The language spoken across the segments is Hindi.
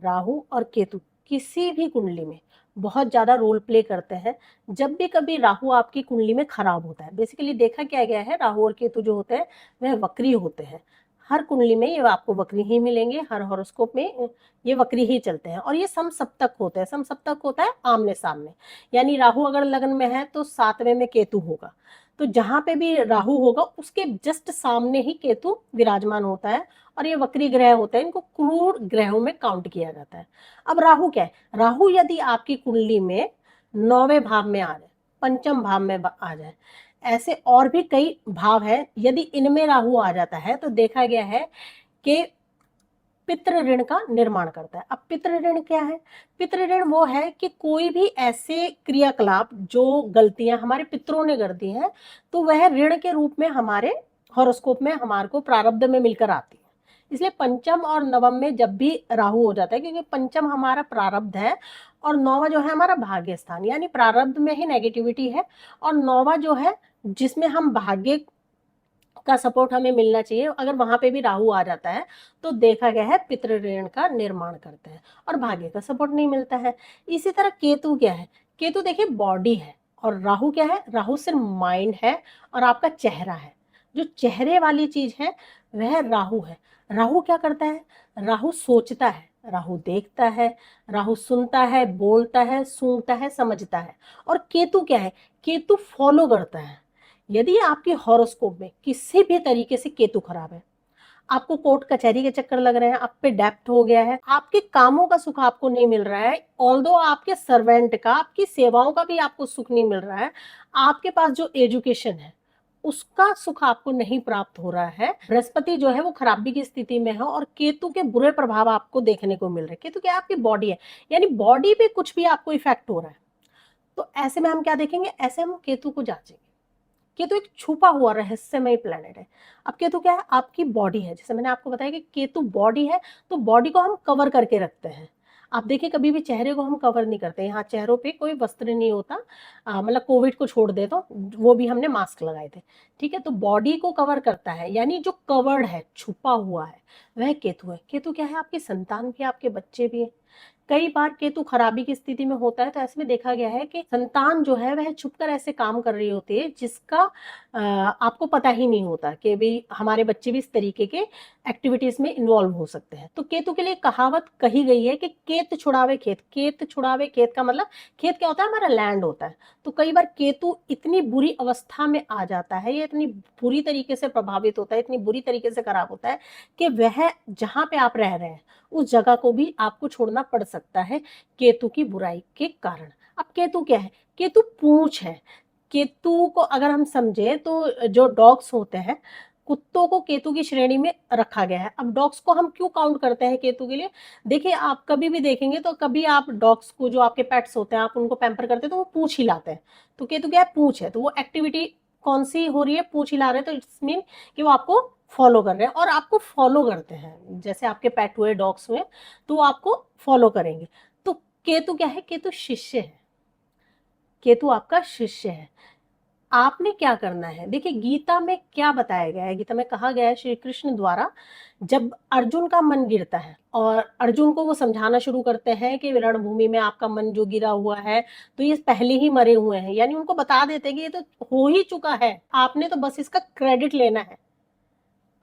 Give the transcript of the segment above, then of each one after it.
राहु और केतु किसी भी कुंडली में बहुत ज्यादा रोल प्ले करते हैं। जब भी कभी राहु आपकी कुंडली में खराब होता है, बेसिकली देखा क्या गया है, राहु और केतु जो होते हैं वह वक्री होते हैं। हर कुंडली में ये आपको वक्री ही मिलेंगे, हर हॉरोस्कोप में ये वक्री ही चलते हैं। और ये समसप्तक होते हैं। समसप्तक होता है आमने सामने, यानी राहु अगर लग्न में है तो 7वें में केतु होगा, तो जहां पे भी राहु होगा उसके जस्ट सामने ही केतु विराजमान होता है। और ये वक्री ग्रह होते हैं, इनको क्रूर ग्रहों में काउंट किया जाता है। अब राहु क्या है? राहु यदि आपकी कुंडली में 9वें भाव में आ जाए, पंचम भाव में आ जाए, ऐसे और भी कई भाव है, यदि इनमें राहु आ जाता है तो देखा गया है कि पितृ ऋण का निर्माण करता है। अब पितृ ऋण क्या है? पितृ ऋण वो है कि कोई भी ऐसे क्रियाकलाप जो गलतियां हमारे पितरों ने कर दी हैं, तो वह ऋण के रूप में हमारे हॉरोस्कोप में हमारे को प्रारब्ध में मिलकर आती है। इसलिए पंचम और नवम में जब भी राहु हो जाता है, क्योंकि पंचम हमारा प्रारब्ध है और नौवा जो है हमारा भाग्य स्थान, यानी प्रारब्ध में ही नेगेटिविटी है, और नौवा जो है जिसमें हम भाग्य का सपोर्ट हमें मिलना चाहिए, अगर वहां पे भी राहु आ जाता है तो देखा गया है पितृ ऋण का निर्माण करते हैं और भाग्य का सपोर्ट नहीं मिलता है। इसी तरह केतु क्या है? केतु देखिए बॉडी है, और राहु क्या है? राहु सिर्फ माइंड है और आपका चेहरा है। जो चेहरे वाली चीज है वह राहु है। राहु क्या करता है? राहु सोचता है, राहु देखता है, राहु सुनता है, बोलता है, सूंघता है, समझता है। और केतु क्या है? केतु फॉलो करता है। यदि आपके हॉरोस्कोप में किसी भी तरीके से केतु खराब है, आपको कोर्ट कचहरी के चक्कर लग रहे हैं, आप पे डेप्ट हो गया है, आपके कामों का सुख आपको नहीं मिल रहा है, ऑल्दो आपके सर्वेंट का, आपकी सेवाओं का भी आपको सुख नहीं मिल रहा है, आपके पास जो एजुकेशन है उसका सुख आपको नहीं प्राप्त हो रहा है, बृहस्पति जो है वो खराबी की स्थिति में है और केतु के बुरे प्रभाव आपको देखने को मिल रहे हैं। केतु क्या? आपकी बॉडी है, यानी बॉडी पे कुछ भी आपको इफेक्ट हो रहा है, तो ऐसे में हम क्या देखेंगे? ऐसे हम केतु को जांचेंगे। केतु एक छुपा हुआ रहस्यमय प्लेनेट है। अब केतु क्या है? आपकी बॉडी है। जैसे मैंने आपको बताया कि केतु बॉडी है, तो बॉडी को हम कवर करके रखते हैं। आप देखिए कभी भी चेहरे को हम कवर नहीं करते, यहाँ चेहरों पे कोई वस्त्र नहीं होता, मतलब कोविड को छोड़ दे तो वो भी हमने मास्क लगाए थे, ठीक है। तो बॉडी को कवर करता है, यानी जो कवर्ड है, छुपा हुआ है, वह केतु है। केतु क्या है? आपकी संतान भी, आपके बच्चे भी है। कई बार केतु खराबी की स्थिति में होता है तो ऐसे में देखा गया है कि संतान जो है वह छुपकर ऐसे काम कर रही होती है जिसका आपको पता ही नहीं होता कि भाई हमारे बच्चे भी इस तरीके के एक्टिविटीज में इन्वॉल्व हो सकते हैं। तो केतु के लिए कहावत कही गई है कि केत छुड़ावे खेत। केत छुड़ावे खेत का मतलब, खेत क्या होता है? हमारा लैंड होता है। तो कई बार केतु इतनी बुरी अवस्था में आ जाता है, या इतनी बुरी तरीके से प्रभावित होता है, इतनी बुरी तरीके से खराब होता है कि वह जहां पे आप रह रहे हैं उस जगह को भी आपको छोड़ना पड़ सकता है केतु की बुराई के कारण। अब केतु क्या है? केतु पूंछ है। केतु को अगर हम समझे तो जो डॉग्स होते हैं, कुत्तों को केतु की श्रेणी में रखा गया है। अब डॉग्स को हम क्यों काउंट करते हैं केतु के लिए? देखिए आप कभी भी देखेंगे तो कभी आप डॉग्स को, जो आपके पेट्स होते हैं, आप उनको पैम्पर करते हैं तो वो पूंछ हिलाते हैं। तो केतु क्या है? पूंछ है। तो वो एक्टिविटी कौन सी हो रही है? पूंछ हिला रहे हैं, तो इट्स मीन कि वो आपको फॉलो कर रहे हैं और आपको फॉलो करते हैं। जैसे आपके पेट हुए, डॉग्स हुए, तो वो आपको फॉलो करेंगे। तो केतु क्या है? केतु शिष्य है। केतु आपका शिष्य है। आपने क्या करना है? देखिए गीता में क्या बताया गया है? गीता में कहा गया है श्री कृष्ण द्वारा, जब अर्जुन का मन गिरता है और अर्जुन को वो समझाना शुरू करते हैं कि रणभूमि में आपका मन जो गिरा हुआ है तो ये पहले ही मरे हुए हैं, यानी उनको बता देते हैं कि ये तो हो ही चुका है, आपने तो बस इसका क्रेडिट लेना है,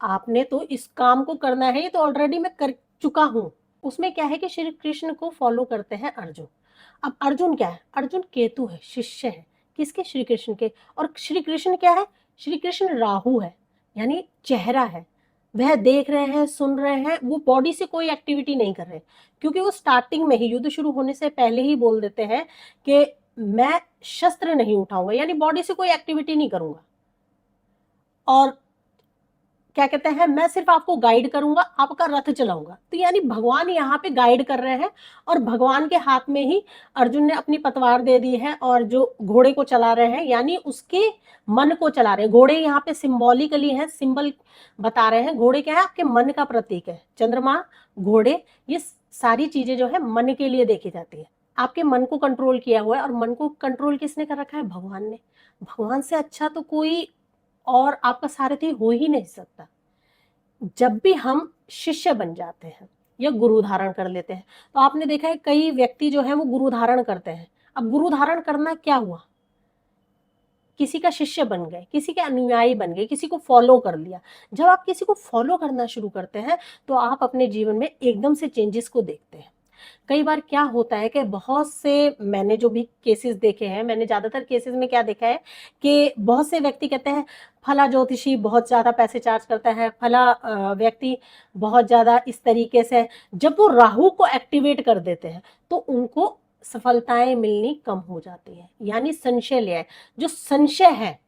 आपने तो इस काम को करना है, ये तो ऑलरेडी मैं कर चुका हूं। उसमें क्या है कि श्री कृष्ण को फॉलो करते हैं अर्जुन। अब अर्जुन क्या है? अर्जुन केतु है, शिष्य है। किसके? श्री कृष्ण के। और श्री कृष्ण क्या है? श्री कृष्ण राहु है, यानी चेहरा है। वह देख रहे हैं, सुन रहे हैं, वो बॉडी से कोई एक्टिविटी नहीं कर रहे, क्योंकि वो स्टार्टिंग में ही, युद्ध शुरू होने से पहले ही बोल देते हैं कि मैं शस्त्र नहीं उठाऊंगा, यानी बॉडी से कोई एक्टिविटी नहीं करूंगा। और क्या कहते हैं? मैं सिर्फ आपको गाइड करूंगा, आपका रथ चलाऊंगा। तो यानी भगवान यहाँ पे गाइड कर रहे हैं और भगवान के हाथ में ही अर्जुन ने अपनी पतवार दे दी है और जो घोड़े को चला रहे हैं, यानी उसके मन को चला रहे हैं। घोड़े यहाँ पे सिंबॉलिकली है, सिंबल बता रहे हैं। घोड़े क्या है? आपके मन का प्रतीक है। चंद्रमा, घोड़े, ये सारी चीजें जो है मन के लिए देखी जाती है। आपके मन को कंट्रोल किया हुआ है, और मन को कंट्रोल किसने कर रखा है? भगवान ने। भगवान से अच्छा तो कोई और आपका सारथी हो ही नहीं सकता। जब भी हम शिष्य बन जाते हैं, या गुरु धारण कर लेते हैं। तो आपने देखा है कई व्यक्ति जो है वो गुरु धारण करते हैं। अब गुरु धारण करना क्या हुआ, किसी का शिष्य बन गए, किसी के अनुयायी बन गए, किसी को फॉलो कर लिया। जब आप किसी को फॉलो करना शुरू करते हैं तो आप अपने जीवन में एकदम से चेंजेस को देखते हैं। कई बार क्या होता है कि बहुत से, मैंने जो भी केसेस देखे हैं, मैंने ज्यादातर केसेस में क्या देखा है कि बहुत से व्यक्ति कहते हैं फला ज्योतिषी बहुत ज्यादा पैसे चार्ज करता है, फला व्यक्ति बहुत ज्यादा इस तरीके से। जब वो राहु को एक्टिवेट कर देते हैं तो उनको सफलताएं मिलनी कम हो जाती है। यानी संशय लिया है, जो संशय है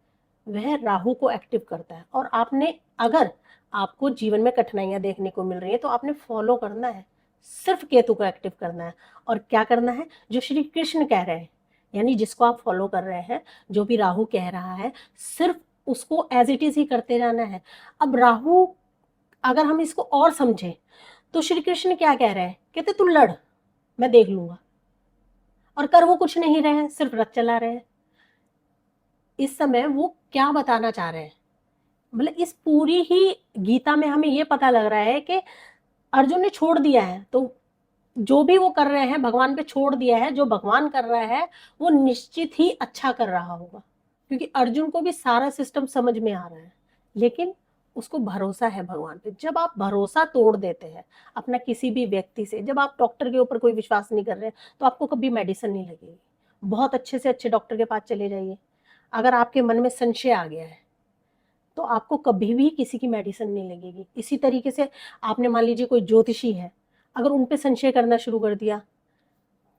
वह राहु को एक्टिव करता है। और आपने, अगर आपको जीवन में कठिनाइयां देखने को मिल रही है तो आपने फॉलो करना है, सिर्फ केतु को एक्टिव करना है। और क्या करना है, जो श्री कृष्ण कह रहे हैं, यानी जिसको आप फॉलो कर रहे हैं, जो भी राहु कह रहा है, सिर्फ उसको एज इट इज ही करते जाना है। अब राहु, अगर हम इसको और समझें तो श्री कृष्ण क्या कह रहे हैं, कहते तू लड़, मैं देख लूंगा। और कर वो कुछ नहीं रहे हैं, सिर्फ रथ चला रहे हैं। इस समय वो क्या बताना चाह रहे हैं, मतलब इस पूरी ही गीता में हमें ये पता लग रहा है कि अर्जुन ने छोड़ दिया है, तो जो भी वो कर रहे हैं भगवान पे छोड़ दिया है। जो भगवान कर रहा है वो निश्चित ही अच्छा कर रहा होगा, क्योंकि अर्जुन को भी सारा सिस्टम समझ में आ रहा है, लेकिन उसको भरोसा है भगवान पे। जब आप भरोसा तोड़ देते हैं अपना किसी भी व्यक्ति से, जब आप डॉक्टर के ऊपर कोई विश्वास नहीं कर रहे हैं तो आपको कभी मेडिसिन नहीं लगेगी। बहुत अच्छे से अच्छे डॉक्टर के पास चले जाइए, अगर आपके मन में संशय आ गया है तो आपको कभी भी किसी की मेडिसिन नहीं लगेगी। इसी तरीके से आपने, मान लीजिए कोई ज्योतिषी है, अगर उन पे संशय करना शुरू कर दिया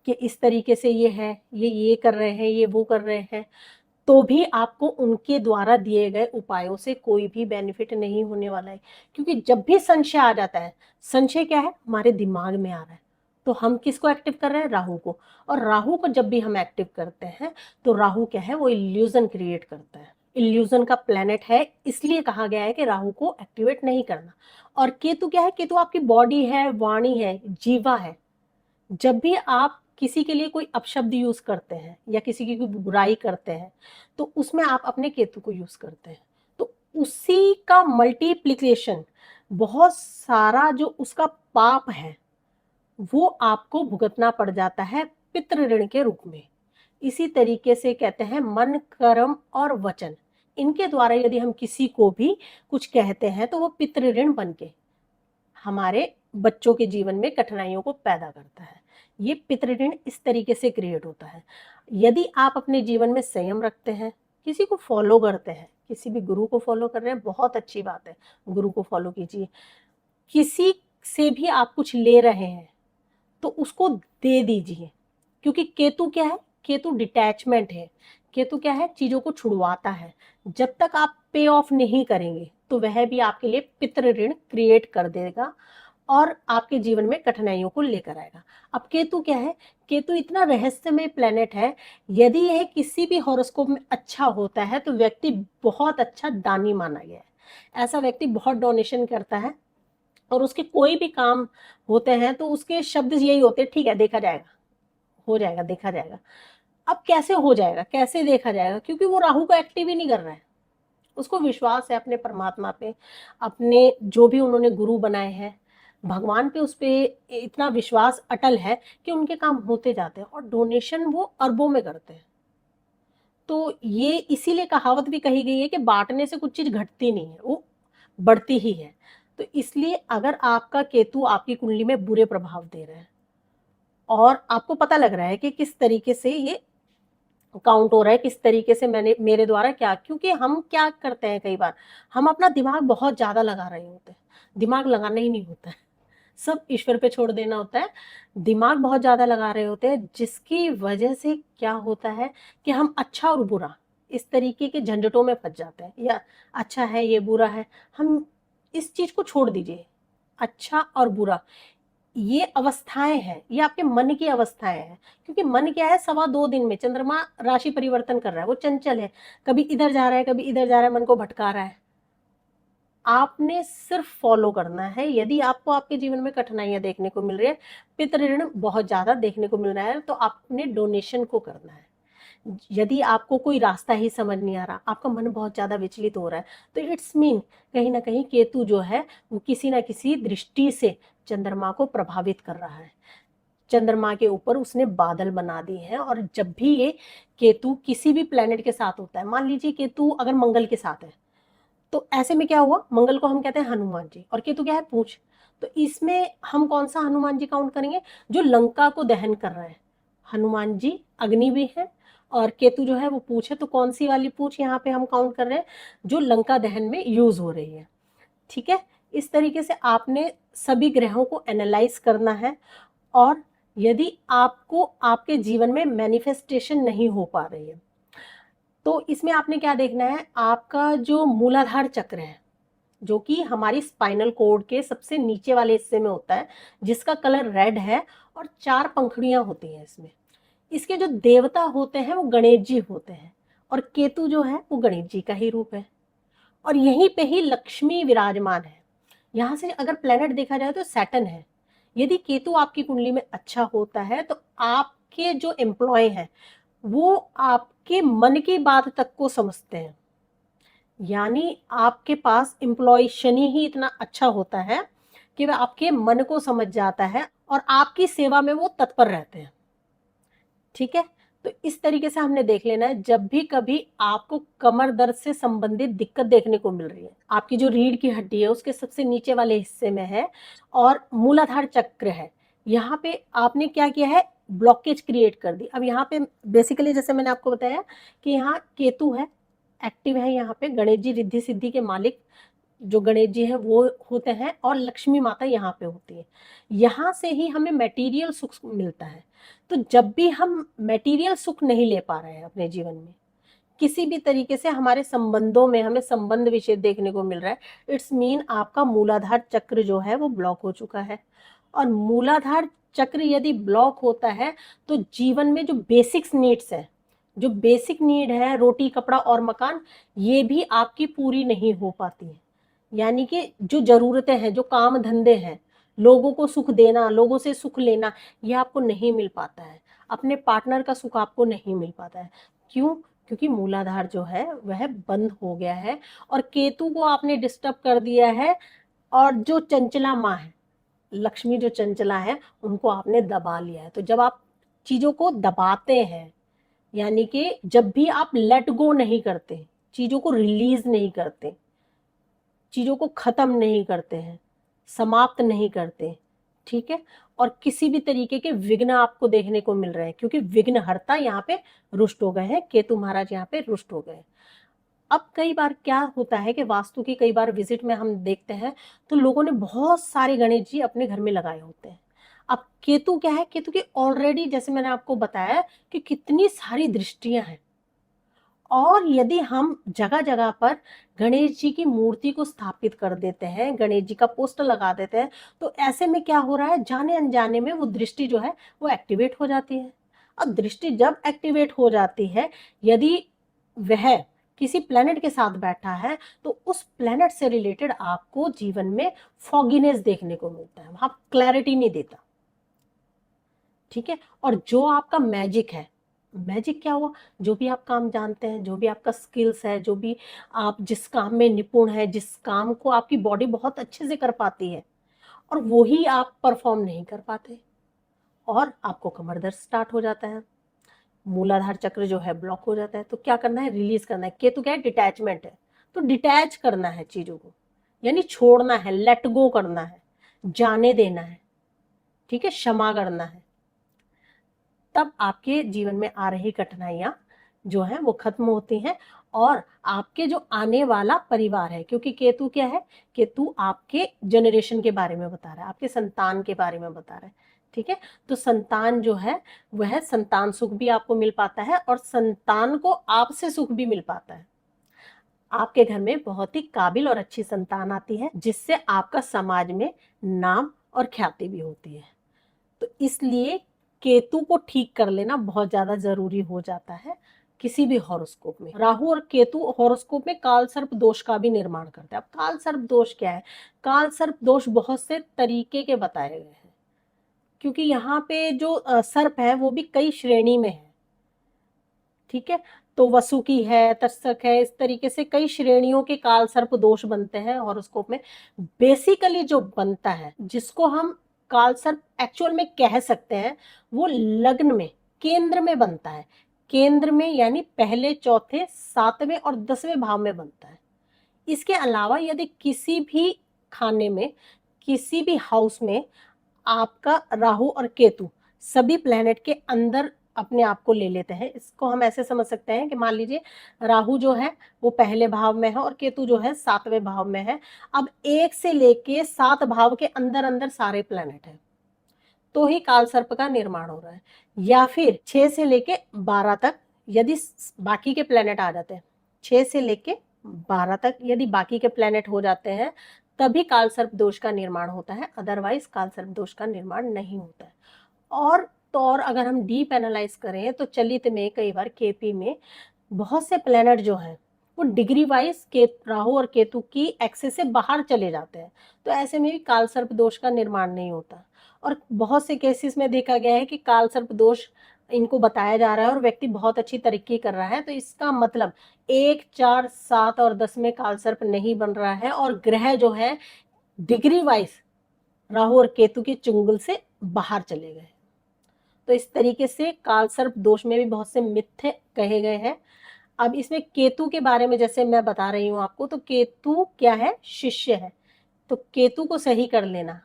कि इस तरीके से ये है, ये कर रहे हैं, ये वो कर रहे हैं, तो भी आपको उनके द्वारा दिए गए उपायों से कोई भी बेनिफिट नहीं होने वाला है। क्योंकि जब भी संशय आ जाता है, संशय क्या है, हमारे दिमाग में आ रहा है, तो हम किसको एक्टिव कर रहे हैं, राहु को। और राहु को जब भी हम एक्टिव करते हैं तो राहु क्या है, वो इल्यूजन क्रिएट करता है, इल्यूजन का प्लेनेट है, इसलिए कहा गया है कि राहु को एक्टिवेट नहीं करना। और केतु क्या है, केतु आपकी बॉडी है, वाणी है, जीवा है। जब भी आप किसी के लिए कोई अपशब्द यूज करते हैं या किसी की कोई बुराई करते हैं तो उसमें आप अपने केतु को यूज करते हैं, तो उसी का मल्टीप्लिकेशन, बहुत सारा जो उसका पाप है वो आपको भुगतना पड़ जाता है पितृ ऋण के रूप में। इसी तरीके से कहते हैं मन, कर्म और वचन, इनके द्वारा यदि हम किसी को भी कुछ कहते हैं तो वो पितृ ऋण बन के हमारे बच्चों के जीवन में कठिनाइयों को पैदा करता है। ये पितृ ऋण इस तरीके से क्रिएट होता है। यदि आप अपने जीवन में संयम रखते हैं, किसी को फॉलो करते हैं, किसी भी गुरु को फॉलो कर रहे हैं, बहुत अच्छी बात है, गुरु को फॉलो कीजिए। किसी से भी आप कुछ ले रहे हैं तो उसको दे दीजिए, क्योंकि केतु क्या है, केतु डिटैचमेंट है, केतु क्या है, चीजों को छुड़वाता है। जब तक आप पे ऑफ नहीं करेंगे तो वह भी आपके लिए पितृ ऋण क्रिएट कर देगा और आपके जीवन में कठिनाइयों को लेकर आएगा। अब केतु क्या है, केतु इतना रहस्यमय प्लेनेट है, यदि यह किसी भी हॉरोस्कोप में अच्छा होता है तो व्यक्ति बहुत अच्छा दानी माना गया है। ऐसा व्यक्ति बहुत डोनेशन करता है और उसके कोई भी काम होते हैं तो उसके शब्द यही होते हैं, ठीक है देखा जाएगा, हो जाएगा, देखा जाएगा। अब कैसे हो जाएगा, कैसे देखा जाएगा, क्योंकि वो राहु को एक्टिव ही नहीं कर रहा है। उसको विश्वास है अपने परमात्मा पे, अपने जो भी उन्होंने गुरु बनाए हैं, भगवान पे उस पे इतना विश्वास अटल है कि उनके काम होते जाते हैं। और डोनेशन वो अरबों में करते हैं। तो ये इसीलिए कहावत भी कही गई है कि बांटने से कुछ चीज घटती नहीं है, वो बढ़ती ही है। तो इसलिए अगर आपका केतु आपकी कुंडली में बुरे प्रभाव दे रहे हैं और आपको पता लग रहा है कि किस तरीके से ये काउंट हो रहा है, किस तरीके से मैंने, मेरे द्वारा क्या, क्योंकि हम क्या करते हैं, कई बार हम अपना दिमाग बहुत ज्यादा लगा रहे होते हैं। दिमाग लगाना ही नहीं होता है, सब ईश्वर पे छोड़ देना होता है। दिमाग बहुत ज्यादा लगा रहे होते हैं, जिसकी वजह से क्या होता है कि हम अच्छा और बुरा इस तरीके के झंझटों में फंस जाते हैं, या अच्छा है ये बुरा है। हम इस चीज को छोड़ दीजिए, अच्छा और बुरा ये अवस्थाएं हैं, ये आपके मन की अवस्थाएं हैं। क्योंकि मन क्या है, 2.25 दिन में चंद्रमा राशि परिवर्तन कर रहा है, वो चंचल है, कभी इधर जा रहा है, कभी इधर जा रहा है, मन को भटका रहा है। आपने सिर्फ फॉलो करना है। यदि आपको आपके जीवन में कठिनाइयां देखने को मिल रही है, पितृ ऋण बहुत ज्यादा देखने को मिल रहा है, तो आपने डोनेशन को करना है। यदि आपको कोई रास्ता ही समझ नहीं आ रहा, आपका मन बहुत ज्यादा विचलित हो रहा है, तो इट्स मीन कहीं ना कहीं केतु जो है वो किसी ना किसी दृष्टि से चंद्रमा को प्रभावित कर रहा है। चंद्रमा के ऊपर उसने बादल बना दिए हैं। और जब भी ये केतु किसी भी प्लेनेट के साथ होता है, मान लीजिए केतु अगर मंगल के साथ है, तो ऐसे में क्या हुआ, मंगल को हम कहते हैं हनुमान जी, और केतु क्या है, पूंछ। तो इसमें हम कौन सा हनुमान जी काउंट करेंगे, जो लंका को दहन कर रहे हैं। हनुमान जी अग्नि भी है और केतु जो है वो पूंछ है, तो कौन सी वाली पूंछ यहाँ पे हम काउंट कर रहे हैं, जो लंका दहन में यूज हो रही है। ठीक है, इस तरीके से आपने सभी ग्रहों को एनालाइज करना है। और यदि आपको आपके जीवन में मैनिफेस्टेशन नहीं हो पा रही है, तो इसमें आपने क्या देखना है, आपका जो मूलाधार चक्र है, जो कि हमारी स्पाइनल कोड के सबसे नीचे वाले हिस्से में होता है, जिसका कलर रेड है और 4 पंखुड़ियां होती हैं इसमें। इसके जो देवता होते हैं वो गणेश जी होते हैं, और केतु जो है वो गणेश जी का ही रूप है। और यहीं पे ही लक्ष्मी विराजमान है। यहाँ से अगर प्लेनेट देखा जाए तो सैटर्न है। यदि केतु आपकी कुंडली में अच्छा होता है तो आपके जो एम्प्लॉय हैं वो आपके मन की बात तक को समझते हैं। यानी आपके पास एम्प्लॉय शनि ही इतना अच्छा होता है कि वह आपके मन को समझ जाता है और आपकी सेवा में वो तत्पर रहते हैं। ठीक है, तो इस तरीके से हमने देख लेना है। जब भी कभी आपको कमर दर्द से संबंधित दिक्कत देखने को मिल रही है, आपकी जो रीढ़ की हड्डी है उसके सबसे नीचे वाले हिस्से में है और मूलाधार चक्र है, यहाँ पे आपने क्या किया है, ब्लॉकेज क्रिएट कर दी। अब यहाँ पे बेसिकली जैसे मैंने आपको बताया कि यहाँ केतु है, एक्टिव है, यहाँ पे गणेश जी रिद्धि सिद्धि के मालिक जो गणेश जी हैं वो होते हैं, और लक्ष्मी माता यहाँ पे होती है। यहाँ से ही हमें मटेरियल सुख मिलता है। तो जब भी हम मटेरियल सुख नहीं ले पा रहे हैं अपने जीवन में, किसी भी तरीके से हमारे संबंधों में हमें संबंध विच्छेद देखने को मिल रहा है, इट्स मीन आपका मूलाधार चक्र जो है वो ब्लॉक हो चुका है। और मूलाधार चक्र यदि ब्लॉक होता है तो जीवन में जो बेसिक्स नीड्स है, जो बेसिक नीड है, रोटी कपड़ा और मकान, ये भी आपकी पूरी नहीं हो पाती है। यानी कि जो जरूरतें हैं, जो काम धंधे हैं, लोगों को सुख देना, लोगों से सुख लेना, ये आपको नहीं मिल पाता है। अपने पार्टनर का सुख आपको नहीं मिल पाता है। क्यों? क्योंकि मूलाधार जो है वह बंद हो गया है और केतु को आपने डिस्टर्ब कर दिया है। और जो चंचला माँ है, लक्ष्मी जो चंचला है, उनको आपने दबा लिया है। तो जब आप चीजों को दबाते हैं, यानी कि जब भी आप लेट गो नहीं करते, चीजों को रिलीज नहीं करते, चीजों को खत्म नहीं करते हैं, समाप्त नहीं करते, ठीक है, और किसी भी तरीके के विघ्न आपको देखने को मिल रहे हैं, क्योंकि विघ्नहर्ता यहाँ पे रुष्ट हो गए हैं, केतु महाराज यहाँ पे रुष्ट हो गए। अब कई बार क्या होता है कि वास्तु की कई बार विजिट में हम देखते हैं तो लोगों ने बहुत सारे गणेश जी अपने घर में लगाए होते हैं। अब केतु क्या है, केतु की ऑलरेडी जैसे मैंने आपको बताया कि कितनी सारी दृष्टियां हैं। और यदि हम जगह जगह पर गणेश जी की मूर्ति को स्थापित कर देते हैं, गणेश जी का पोस्टर लगा देते हैं, तो ऐसे में क्या हो रहा है, जाने अनजाने में वो दृष्टि जो है वो एक्टिवेट हो जाती है। अब दृष्टि जब एक्टिवेट हो जाती है, यदि वह किसी प्लेनेट के साथ बैठा है तो उस प्लेनेट से रिलेटेड आपको जीवन में फॉगीनेस देखने को मिलता है, वहां क्लैरिटी नहीं देता। ठीक है, और जो आपका मैजिक है, मैजिक क्या हुआ, जो भी आप काम जानते हैं, जो भी आपका स्किल्स है, जो भी आप जिस काम में निपुण है, जिस काम को आपकी बॉडी बहुत अच्छे से कर पाती है, और वो ही आप परफॉर्म नहीं कर पाते और आपको कमर दर्द स्टार्ट हो जाता है, मूलाधार चक्र जो है ब्लॉक हो जाता है। तो क्या करना है, रिलीज करना है। केतु क्या है, डिटैचमेंट है, तो डिटैच करना है चीजों को, यानी छोड़ना है, लेट गो करना है, जाने देना है, ठीक है, क्षमा करना है। तब आपके जीवन में आ रही कठिनाइयां जो है वो खत्म होती हैं। और आपके जो आने वाला परिवार है, क्योंकि केतु क्या है, केतु आपके जनरेशन के बारे में बता रहा है, आपके संतान के बारे में बता रहा है। ठीक है, तो संतान जो है वह संतान सुख भी आपको मिल पाता है और संतान को आपसे सुख भी मिल पाता है। आपके घर में बहुत ही काबिल और अच्छी संतान आती है, जिससे आपका समाज में नाम और ख्याति भी होती है। तो इसलिए केतु को ठीक कर लेना बहुत ज्यादा जरूरी हो जाता है किसी भी हॉरोस्कोप में। राहु और केतु हॉरोस्कोप में काल सर्प दोष का भी निर्माण करते हैं। अब काल सर्प दोष क्या है, काल सर्प दोष बहुत से तरीके के बताए गए हैं, क्योंकि यहाँ पे जो सर्प है वो भी कई श्रेणी में है। ठीक है, तो वसुकी है, तक्षक है, इस तरीके से कई श्रेणियों के काल सर्प दोष बनते हैं हॉरोस्कोप में। बेसिकली जो बनता है, जिसको हम काल सर्प एक्चुअल में कह सकते हैं, वो लग्न में केंद्र में बनता है। केंद्र में यानी पहले, चौथे, सातवें और 10वें भाव में बनता है। इसके अलावा यदि किसी भी खाने में, किसी भी हाउस में आपका राहु और केतु सभी प्लेनेट के अंदर अपने आप को ले लेते हैं, इसको हम ऐसे समझ सकते हैं कि मान लीजिए राहु जो है वो पहले भाव में है और केतु जो है 7वें भाव में है। अब 1 से लेके 7 भाव के अंदर अंदर सारे प्लेनेट हैं, तो ही काल सर्प का निर्माण हो रहा है। या फिर 6 से लेके 12 तक यदि बाकी के प्लेनेट आ जाते हैं, 6 से लेके 12 तक यदि बाकी के प्लेनेट हो जाते हैं, तभी काल सर्प दोष का निर्माण होता है, अदरवाइज काल सर्प दोष का निर्माण नहीं होता है। और तो और अगर हम डीप एनालाइज करें तो चलित में कई बार केपी में बहुत से प्लेनेट जो हैं वो डिग्री वाइज के राहु और केतु की एक्सेस से बाहर चले जाते हैं, तो ऐसे में भी काल सर्प दोष का निर्माण नहीं होता। और बहुत से केसेस में देखा गया है कि काल सर्प दोष इनको बताया जा रहा है और व्यक्ति बहुत अच्छी तरक्की कर रहा है, तो इसका मतलब 1, 4, 7 और 10 में काल सर्प नहीं बन रहा है और ग्रह जो है डिग्री वाइज राहु और केतु के चुंगल से बाहर चले गए। तो इस तरीके से काल सर्प दोष में भी बहुत से मिथ्य कहे गए हैं। अब इसमें केतु के बारे में जैसे मैं बता रही हूँ आपको, तो केतु क्या है, शिष्य है, तो केतु को सही कर लेना,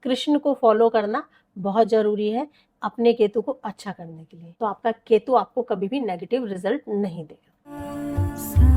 कृष्ण को फॉलो करना बहुत जरूरी है अपने केतु को अच्छा करने के लिए। तो आपका केतु आपको कभी भी नेगेटिव रिजल्ट नहीं देगा।